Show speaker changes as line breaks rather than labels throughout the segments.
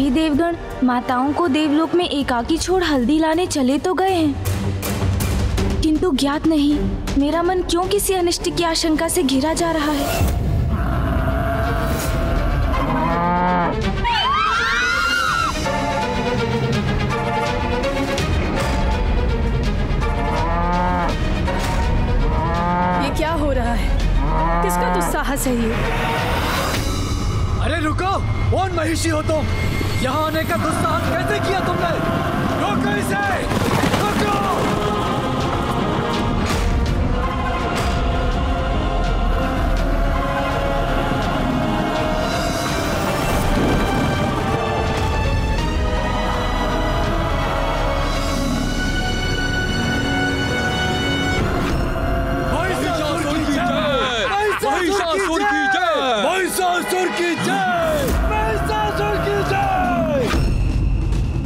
सभी देवगण माताओं को देवलोक में एकाकी छोड़ हल्दी लाने चले तो गए हैं, किंतु ज्ञात नहीं मेरा मन क्यों किसी अनिष्ट की आशंका से घिरा जा रहा है।
ये क्या हो रहा है? किसका दुस्साहस है ये?
अरे रुको, कौन महिषी हो तुम? यहाँ आने का दुस्साहस कैसे किया तुमने? रोको इसे, रोको!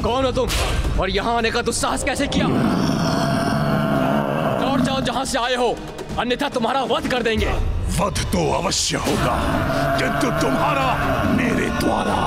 कौन हो तुम और यहाँ आने का दुस्साहस कैसे किया? लौट जाओ जहाँ से आए हो, अन्यथा तुम्हारा वध कर देंगे।
वध तो अवश्य होगा, किंतु तुम्हारा मेरे द्वारा।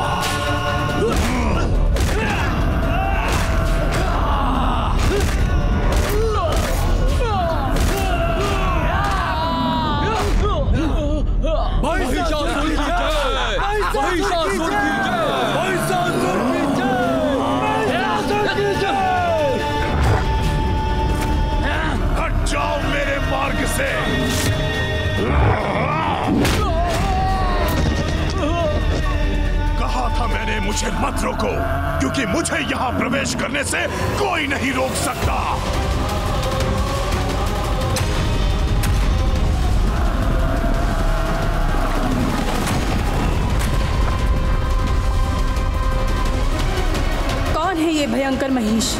कहा था मैंने मुझे मत रोको, क्योंकि मुझे यहाँ प्रवेश करने से कोई नहीं रोक सकता।
कौन है ये भयंकर महिष?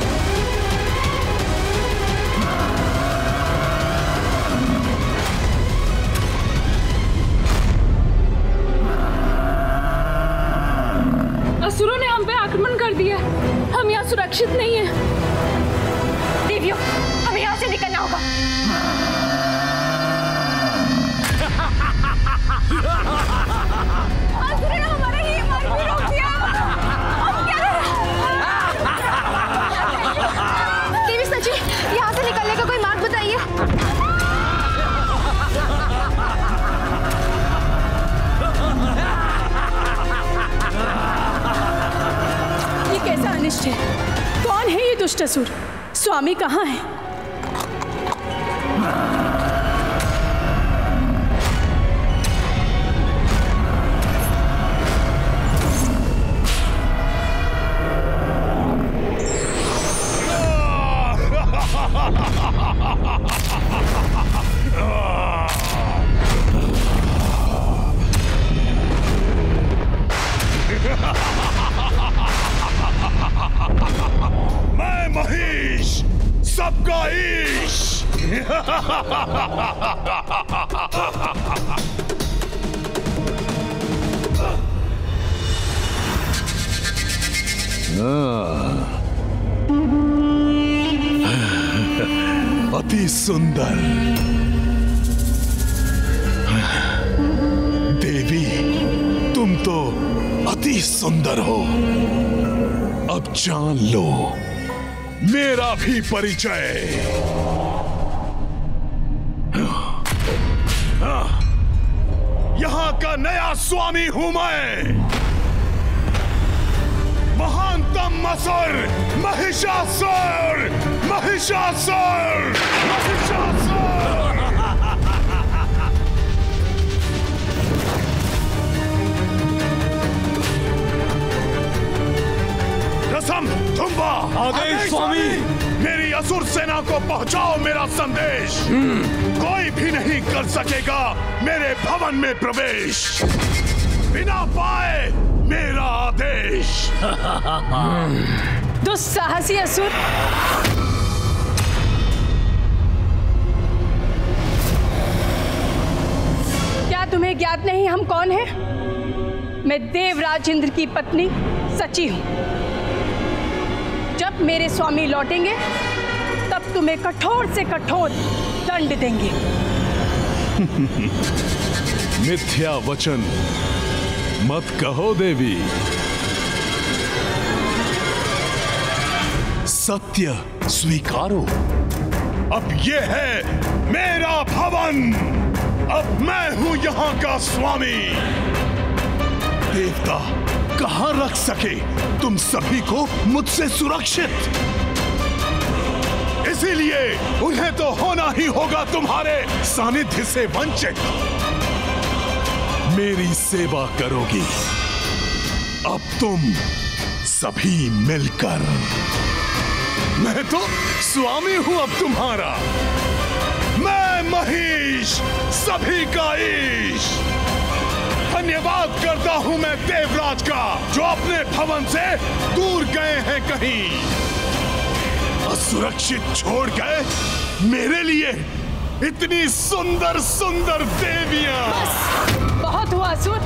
असुरों ने हम पे आक्रमण कर दिया, हम यहाँ सुरक्षित नहीं हैं।
देवियों, हमें यहाँ से निकलना होगा। असुरों ने हमारा ये मार्ग भी रोक दिया। अब क्या करें? देवी सची, यहाँ से निकलने का कोई मार्ग बताइए।
कैसा अनिष्ट है? कौन है ये दुष्ट असुर? स्वामी कहाँ है?
मैं महिष, सबका ईश। अति सुंदर देवी, तुम तो अति सुंदर हो। अब जान लो मेरा भी परिचय। यहाँ का नया स्वामी हूं मैं, महानतम असुर महिषासुर, महिषासुर, महिषासुर। रसम, तुम्बा,
आदेश स्वामी।
मेरी असुर सेना को पहुंचाओ मेरा संदेश। कोई भी नहीं कर सकेगा मेरे भवन में प्रवेश बिना पाए मेरा आदेश।
दुस्साहसी असुर, क्या तुम्हें ज्ञात नहीं हम कौन हैं? मैं देवराज इंद्र की पत्नी सची हूं। जब मेरे स्वामी लौटेंगे तब तुम्हें कठोर से कठोर दंड देंगे।
मिथ्या वचन मत कहो देवी। सत्य स्वीकारो। अब ये है मेरा भवन, अब मैं हूं यहाँ का स्वामी। देवता कहां रख सके तुम सभी को मुझसे सुरक्षित, इसीलिए उन्हें तो होना ही होगा तुम्हारे सानिध्य से वंचित। मेरी सेवा करोगी अब तुम सभी मिलकर। मैं तो स्वामी हूं अब तुम्हारा, मैं महिष, सभी का ईश। धन्यवाद करता हूं मैं देवराज का, जो अपने भवन से दूर गए हैं कहीं, असुरक्षित छोड़ गए मेरे लिए इतनी सुंदर सुंदर देवियां।
बस, बहुत हुआ असुर।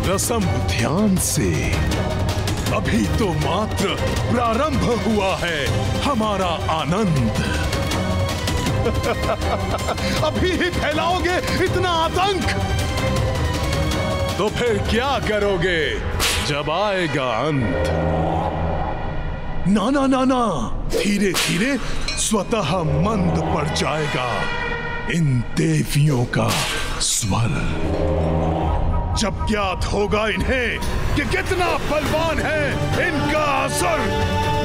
रसम ध्यान से, अभी तो मात्र प्रारंभ हुआ है हमारा आनंद। अभी ही फैलाओगे इतना आतंक, तो फिर क्या करोगे जब आएगा अंत? ना ना ना ना, धीरे धीरे स्वतः मंद पड़ जाएगा इन देवियों का स्वर। जब ज्ञात होगा इन्हें कि कितना बलवान है इनका असुर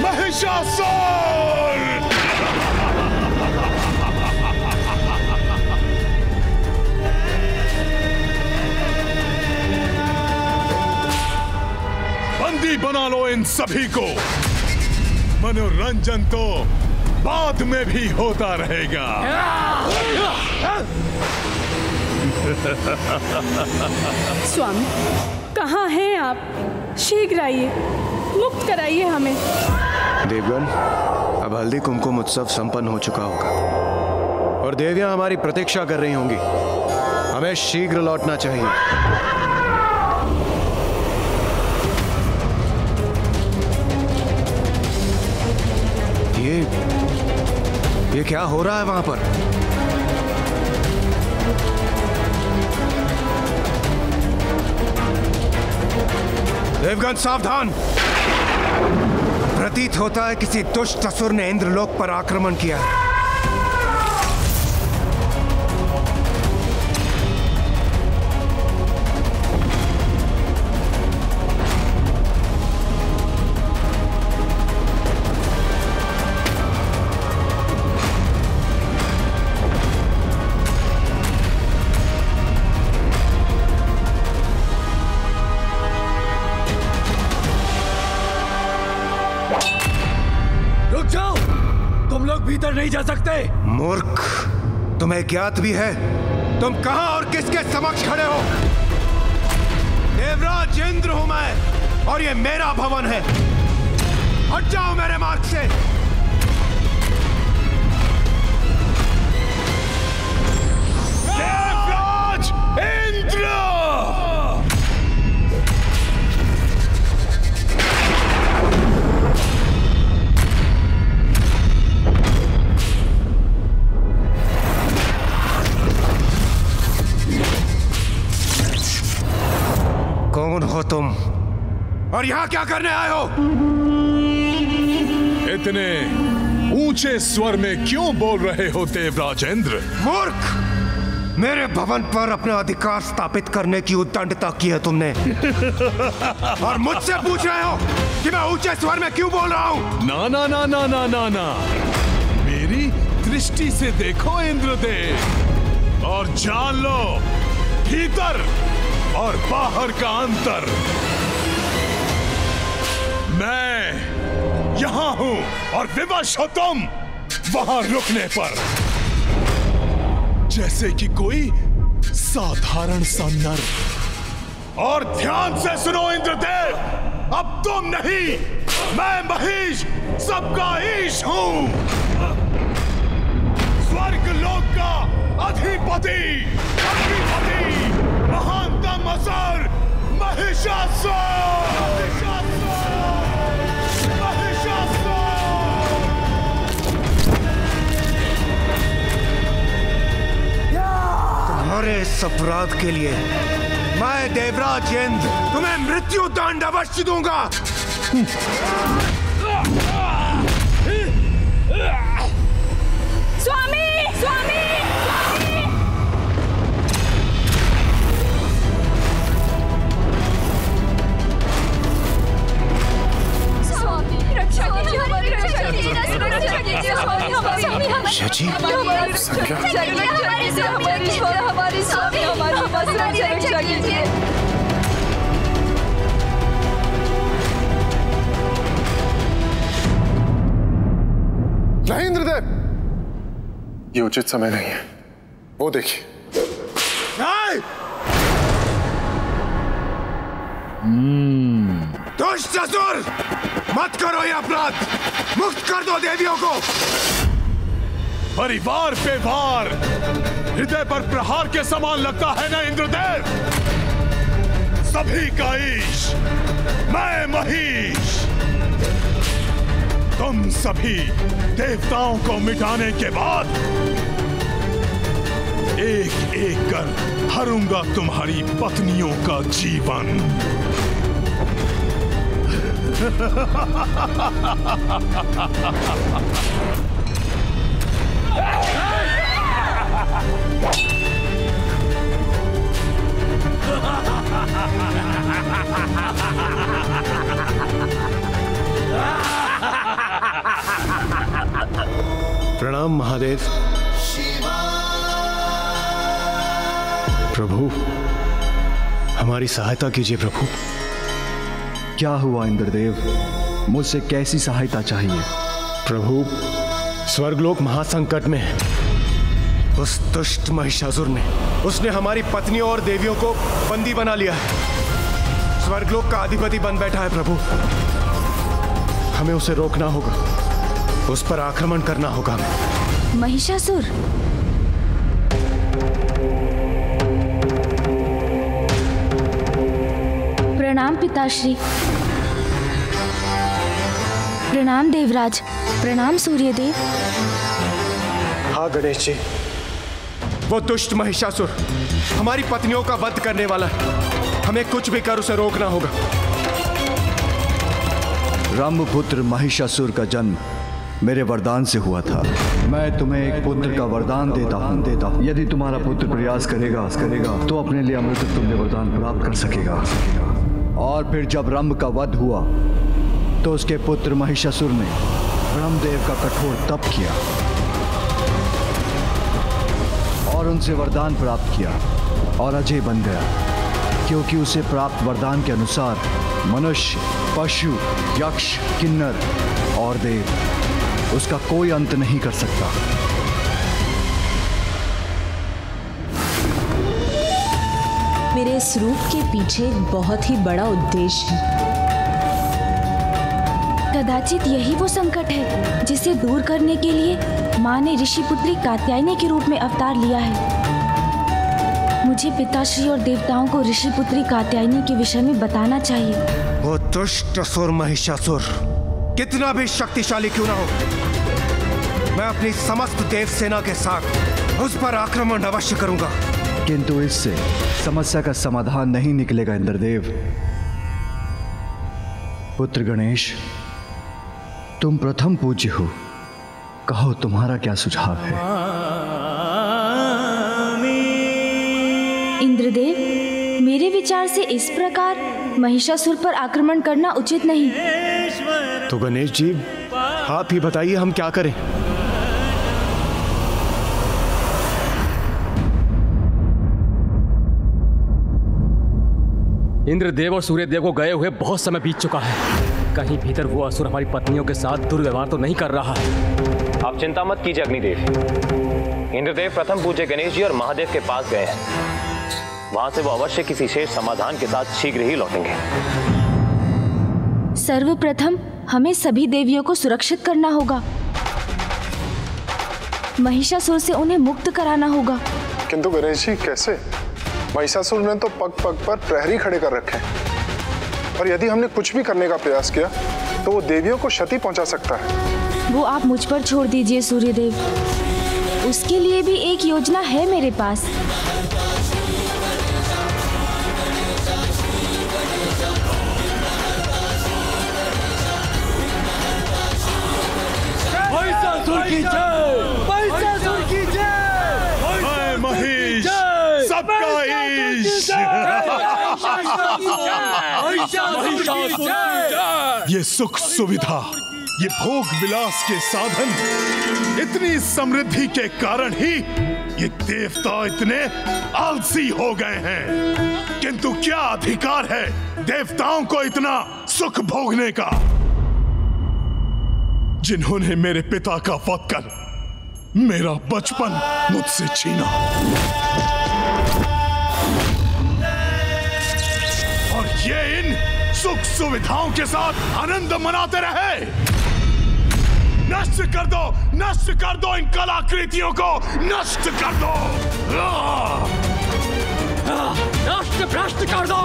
महिषासुर। बंदी बना लो इन सभी को, मनोरंजन तो बाद में भी होता रहेगा।
स्वामी, कहाँ हैं आप? शीघ्र आइए, मुक्त कराइए हमें।
देवगण, अब हल्दी कुमकुम उत्सव संपन्न हो चुका होगा और देवियां हमारी प्रतीक्षा कर रही होंगी। हमें शीघ्र लौटना चाहिए। ये क्या हो रहा है वहां पर? देवगण सावधान! प्रतीत होता है किसी दुष्ट असुर ने इंद्रलोक पर आक्रमण किया है।
भीतर नहीं जा सकते।
मूर्ख, तुम्हें ज्ञात भी है तुम कहां और किसके समक्ष खड़े हो? देवराज इंद्र हूं मैं और ये मेरा भवन है। हट जाओ मेरे मार्ग से।
देवराज इंद्र!
कौन हो तुम और यहां क्या करने आए हो?
इतने ऊंचे स्वर में क्यों बोल रहे हो देवराज इंद्र?
मूर्ख, मेरे भवन पर अपना अधिकार स्थापित करने की उद्दंडता की है तुमने और मुझसे पूछ रहे हो कि मैं ऊंचे स्वर में क्यों बोल रहा हूं?
ना ना ना ना ना ना ना, मेरी दृष्टि से देखो इंद्रदेव और जान लो भीतर और बाहर का अंतर। मैं यहां हूं और विवश हो तुम वहां रुकने पर, जैसे कि कोई साधारण सा नर। और ध्यान से सुनो इंद्रदेव, अब तुम नहीं, मैं महिष सबका ईश हूं, स्वर्ग लोक का अधिपति, महानतम असुर महिषासुर!
तुम्हारे इस अपराध के लिए मैं देवराज इंद्र तुम्हें मृत्यु दंड अवश्य दूंगा।
स्वामी, स्वामी,
स्वामी, रक्षा कीजिए, हमारी रक्षा कीजिए, रक्षा कीजिए स्वामी, हमारी
शची,
हमारी स्वामी, हमारी रक्षा कीजिए।
नहीं इंद्रदेव, ये उचित समय नहीं है। वो देखिए।
दुष्ट असुर, मत करो ये अपराध, मुक्त कर दो देवियों को।
परिवार पे वार हृदय पर प्रहार के समान लगता है ना इंद्रदेव। सभी का ईश, मैं महिष। तुम सभी देवताओं को मिटाने के बाद एक एक कर हरूंगा तुम्हारी पत्नियों का जीवन।
प्रणाम महादेव। प्रभु, हमारी सहायता कीजिए प्रभु।
क्या हुआ इंद्रदेव? मुझसे कैसी सहायता चाहिए?
प्रभु, स्वर्गलोक महासंकट में है। उस दुष्ट महिषासुर ने उसने हमारी पत्नियों और देवियों को बंदी बना लिया है। स्वर्गलोक का अधिपति बन बैठा है प्रभु। हमें उसे रोकना होगा, उस पर आक्रमण करना होगा हमें।
महिषासुर? प्रणाम पिताश्री। प्रणाम देवराज। प्रणाम सूर्यदेव।
हाँ गणेश जी, वो दुष्ट महिषासुर हमारी पत्नियों का वध करने वाला है। हमें कुछ भी कर उसे रोकना होगा।
ब्रह्मपुत्र महिषासुर का जन्म मेरे वरदान से हुआ था। मैं तुम्हें एक पुत्र का वरदान देता हूँ। यदि तुम्हारा पुत्र प्रयास करेगा तो अपने लिए अमृत तुल्य वरदान प्राप्त कर सकेगा। और फिर जब रंभ का वध हुआ तो उसके पुत्र महिषासुर ने ब्रह्मदेव का कठोर तप किया और उनसे वरदान प्राप्त किया और अजय बन गया, क्योंकि उसे प्राप्त वरदान के अनुसार मनुष्य, पशु, यक्ष, किन्नर और देव उसका कोई अंत नहीं कर सकता।
मेरे इस रूप के पीछे एक बहुत ही बड़ा उद्देश्य है।
कदाचित यही वो संकट है जिसे दूर करने के लिए माँ ने ऋषि पुत्री कात्यायनी के रूप में अवतार लिया है। मुझे पिताश्री और देवताओं को ऋषि पुत्री कात्यायनी के विषय में बताना चाहिए।
वो दुष्ट असुर महिषासुर कितना भी शक्तिशाली क्यों ना हो, मैं अपनी समस्त देव सेना के साथ उस पर आक्रमण अवश्य करूंगा।
किंतु इससे समस्या का समाधान नहीं निकलेगा इंद्रदेव। पुत्र गणेश, तुम प्रथम पूज्य हो, कहो तुम्हारा क्या सुझाव है?
इंद्रदेव, मेरे विचार से इस प्रकार महिषासुर पर आक्रमण करना उचित नहीं।
तो गणेश जी, आप ही बताइए हम क्या करें?
इंद्रदेव और सूर्यदेव को गए हुए बहुत समय बीत चुका है। कहीं भीतर वो असुर हमारी पत्नियों के साथ दुर्व्यवहार तो नहीं कर रहा है।
आप चिंता मत कीजिए अग्निदेव। इंद्रदेव प्रथम पूज्य गणेश जी और महादेव के पास गए हैं। वहां से वो अवश्य किसी शेष समाधान के साथ शीघ्र ही लौटेंगे।
सर्वप्रथम हमें सभी देवियों को सुरक्षित करना होगा। महिषासुर से उन्हें मुक्त कराना होगा।
किंतु गणेश जी कैसे? महिषासुर ने तो पग पग पर प्रहरी खड़े कर रखे हैं, और यदि हमने कुछ भी करने का प्रयास किया तो वो देवियों को क्षति पहुंचा सकता है।
वो आप मुझ पर छोड़ दीजिए सूर्यदेव, उसके लिए भी एक योजना है मेरे पास।
की जय, महिषासुर की जय,
मैं महेश सबका ईश। ये सुख सुविधा, ये भोग विलास के साधन, इतनी समृद्धि के कारण ही ये देवता इतने आलसी हो गए हैं। किंतु क्या अधिकार है देवताओं को इतना सुख भोगने का, जिन्होंने मेरे पिता का वध कर मेरा बचपन मुझसे छीना और ये इन सुख सुविधाओं के साथ आनंद मनाते रहे। नष्ट कर दो इन कलाकृतियों को, नष्ट कर दो,
नष्ट भ्रष्ट कर दो,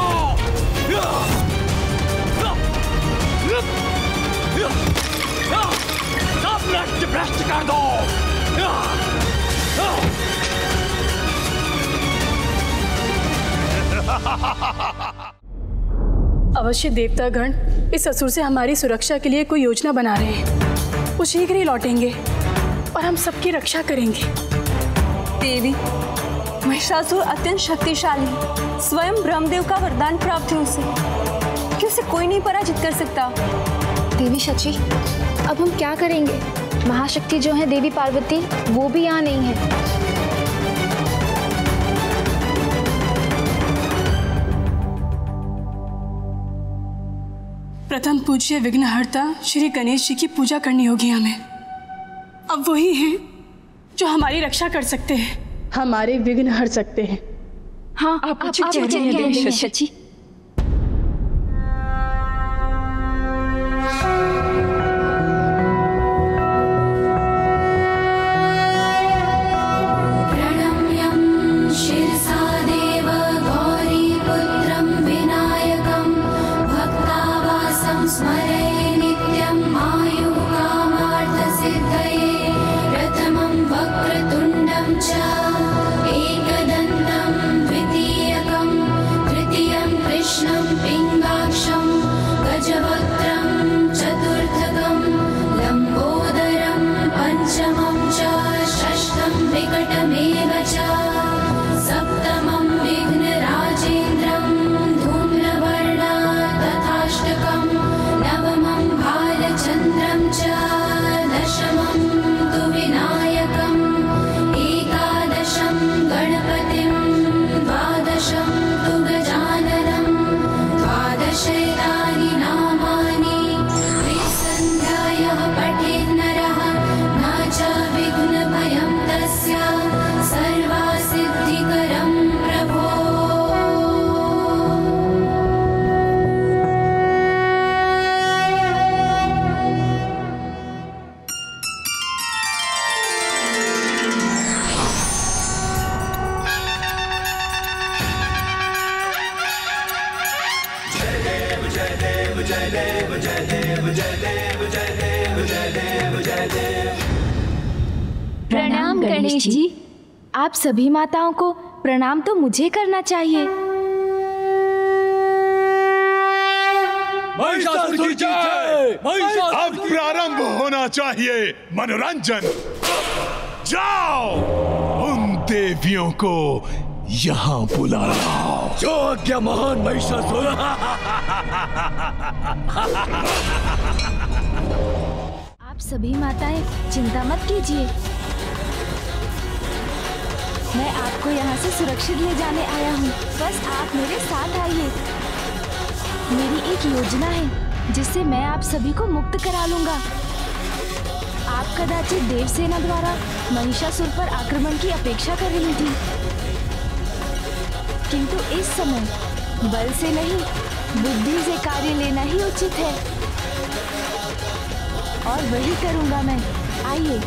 सब नष्ट भ्रष्ट कर दो।
अवश्य देवतागण इस असुर से हमारी सुरक्षा के लिए कोई योजना बना रहे हैं। वो शीघ्र ही लौटेंगे और हम सबकी रक्षा करेंगे।
देवी, महिषासुर अत्यंत शक्तिशाली है। स्वयं ब्रह्मदेव का वरदान प्राप्त है उसे, कि उसे कोई नहीं पराजित कर सकता।
देवी शची, अब हम क्या करेंगे? महाशक्ति जो है देवी पार्वती, वो भी यहाँ नहीं है।
प्रथम पूज्य विघ्नहर्ता श्री गणेश जी की पूजा करनी होगी हमें। अब वही हैं जो हमारी रक्षा कर सकते हैं, हमारे विघ्न हर सकते हैं। हाँ, आप उचित कह रही हैं देवी शची।
प्रणाम गणेश जी। आप सभी माताओं को प्रणाम तो मुझे करना चाहिए।
महिषासुर की जय। अब प्रारंभ होना चाहिए मनोरंजन। जाओ उन देवियों को यहाँ बुला लाओ।
जो आज्ञा महान महिषासुर।
आप सभी माताएं चिंता मत कीजिए, मैं आपको यहाँ से सुरक्षित ले जाने आया हूँ। बस आप मेरे साथ आइए। मेरी एक योजना है जिससे मैं आप सभी को मुक्त करा लूंगा। आप कदाचित देवसेना द्वारा महिषासुर पर आक्रमण की अपेक्षा कर रही थी, किंतु इस समय बल से नहीं बुद्धि से कार्य लेना ही उचित है, और वही करूंगा मैं। आइए।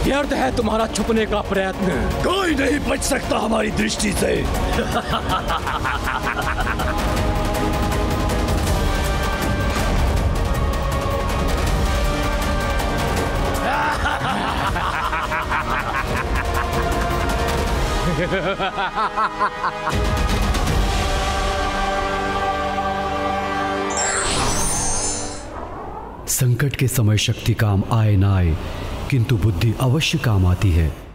व्यर्थ है तुम्हारा छुपने का प्रयत्न।
कोई नहीं बच सकता हमारी दृष्टि से।
संकट के समय शक्ति काम आए ना आए, किंतु बुद्धि अवश्य काम आती है।